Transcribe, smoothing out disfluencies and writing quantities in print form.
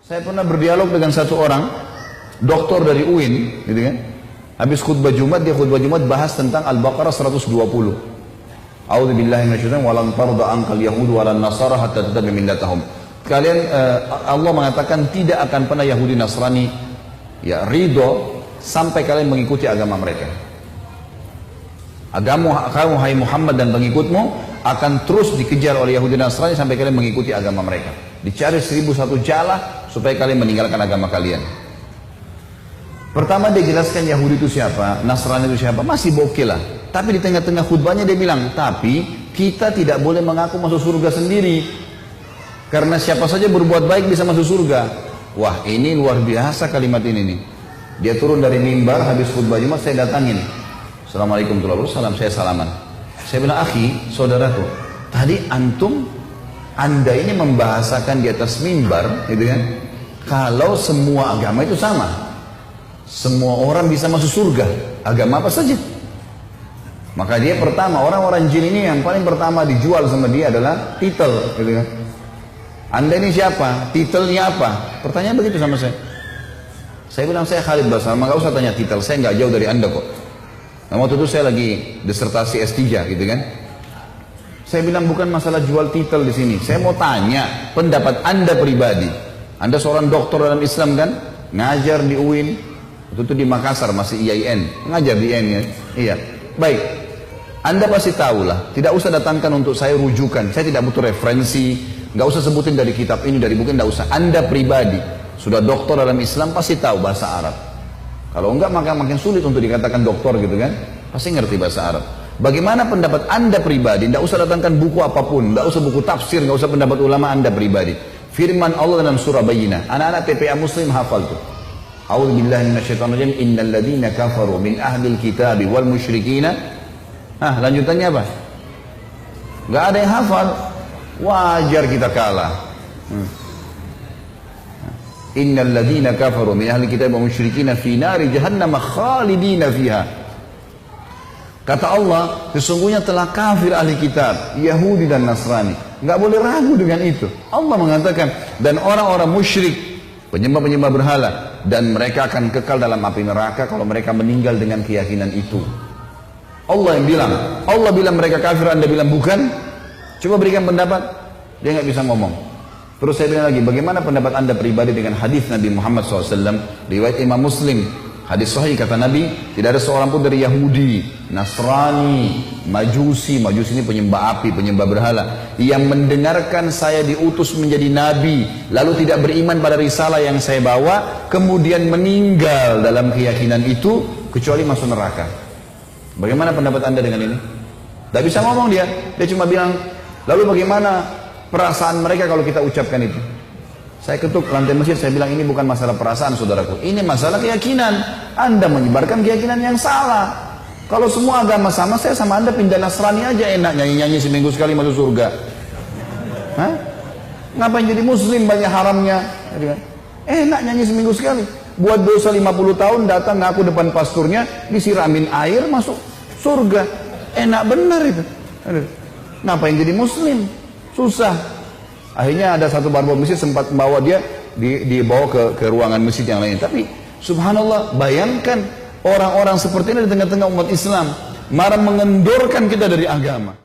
Saya pernah berdialog dengan satu orang, doktor dari UIN, gitu kan. Habis khutbah Jumat, dia khutbah Jumat bahas tentang Al-Baqarah 120. A'udzubillahi minasyaitonir walan tarda ankal yahud walan nasara hatta tattabi millatahum. Kalian Allah mengatakan tidak akan pernah Yahudi Nasrani ya ridho sampai kalian mengikuti agama mereka. Agama kamu hai Muhammad dan pengikutmu akan terus dikejar oleh Yahudi Nasrani sampai kalian mengikuti agama mereka. Dicari 1001 jalah supaya kalian meninggalkan agama kalian. Pertama dia jelaskan Yahudi itu siapa, Nasrani itu siapa, masih bokeh lah. Tapi di tengah-tengah khutbahnya dia bilang, tapi kita tidak boleh mengaku masuk surga sendiri. Karena siapa saja berbuat baik bisa masuk surga. Wah, ini luar biasa kalimat ini nih. Dia turun dari mimbar habis khutbah Jumat, saya datangin. Assalamualaikum warahmatullahi wabarakatuh, saya salaman. Saya bilang, akhi, saudaraku, tadi anda ini membahasakan di atas mimbar, gitu kan? Kalau semua agama itu sama, semua orang bisa masuk surga, agama apa saja. Maka dia pertama, orang-orang jin ini yang paling pertama dijual sama dia adalah titel, gitu kan? Anda ini siapa? Titelnya apa? Pertanyaan begitu sama saya. Saya bilang, saya Khalid Basarma, gak usah tanya titel, saya gak jauh dari anda kok. Nah, waktu itu saya lagi disertasi S3 gitu kan. Saya bilang bukan masalah jual titel di sini. Saya mau tanya pendapat anda pribadi. Anda seorang dokter dalam Islam kan? Ngajar di UIN. Waktu itu di Makassar masih IAIN. Ngajar di IAIN ya. Iya. Baik. Anda pasti tahulah. Tidak usah datangkan untuk saya rujukan. Saya tidak butuh referensi. Gak usah sebutin dari kitab ini, dari buku, gak usah. Anda pribadi sudah dokter dalam Islam pasti tahu bahasa Arab. Kalau enggak maka makin sulit untuk dikatakan dokter gitu kan. Pasti ngerti bahasa Arab. Bagaimana pendapat anda pribadi? Tidak usah datangkan buku apapun. Tidak usah buku tafsir. Tidak usah pendapat ulama anda pribadi. Firman Allah dalam surah Bayyinah. Anak-anak TPA Muslim hafal tuh. A'udzubillahi minasyaitonirrajim. Innal ladzina kafaru min ahlil kitabi wal musyrikina. Lanjutannya apa? Gak ada yang hafal. Wajar kita kalah. Innal ladzina kafaru min ahli kitab wa musyrikina fi nari jahannam khalidina fiha. Kata Allah, sesungguhnya telah kafir ahli kitab, Yahudi dan Nasrani. Enggak boleh ragu dengan itu. Allah mengatakan, dan orang-orang musyrik, penyembah-penyembah berhala, dan mereka akan kekal dalam api neraka kalau mereka meninggal dengan keyakinan itu. Allah yang bilang, Allah bilang mereka kafir, anda bilang bukan. Coba berikan pendapat. Dia nggak bisa ngomong. Terus saya bilang lagi, bagaimana pendapat anda pribadi dengan hadis Nabi Muhammad SAW, riwayat Imam Muslim, hadis sahih kata Nabi, tidak ada seorang pun dari Yahudi, Nasrani, Majusi ini penyembah api, penyembah berhala, yang mendengarkan saya diutus menjadi Nabi, lalu tidak beriman pada risalah yang saya bawa, kemudian meninggal dalam keyakinan itu, kecuali masuk neraka. Bagaimana pendapat anda dengan ini? Tidak bisa ngomong dia cuma bilang, lalu bagaimana perasaan mereka kalau kita ucapkan itu? Saya ketuk lantai masjid, saya bilang ini bukan masalah perasaan saudaraku, ini masalah keyakinan. Anda menyebarkan keyakinan yang salah. Kalau semua agama sama, saya sama anda pindah Nasrani aja enak, nyanyi-nyanyi seminggu sekali masuk surga. Ngapain jadi muslim banyak haramnya? Enak nyanyi seminggu sekali. Buat dosa 50 tahun datang ngaku depan pasturnya, disiramin air masuk surga. Enak benar itu. Ngapain jadi muslim? Susah. Akhirnya ada satu barbel masjid sempat membawa dia dibawa ke ruangan masjid yang lain. Tapi subhanallah, bayangkan orang-orang seperti ini di tengah-tengah umat Islam marah mengendorkan kita dari agama.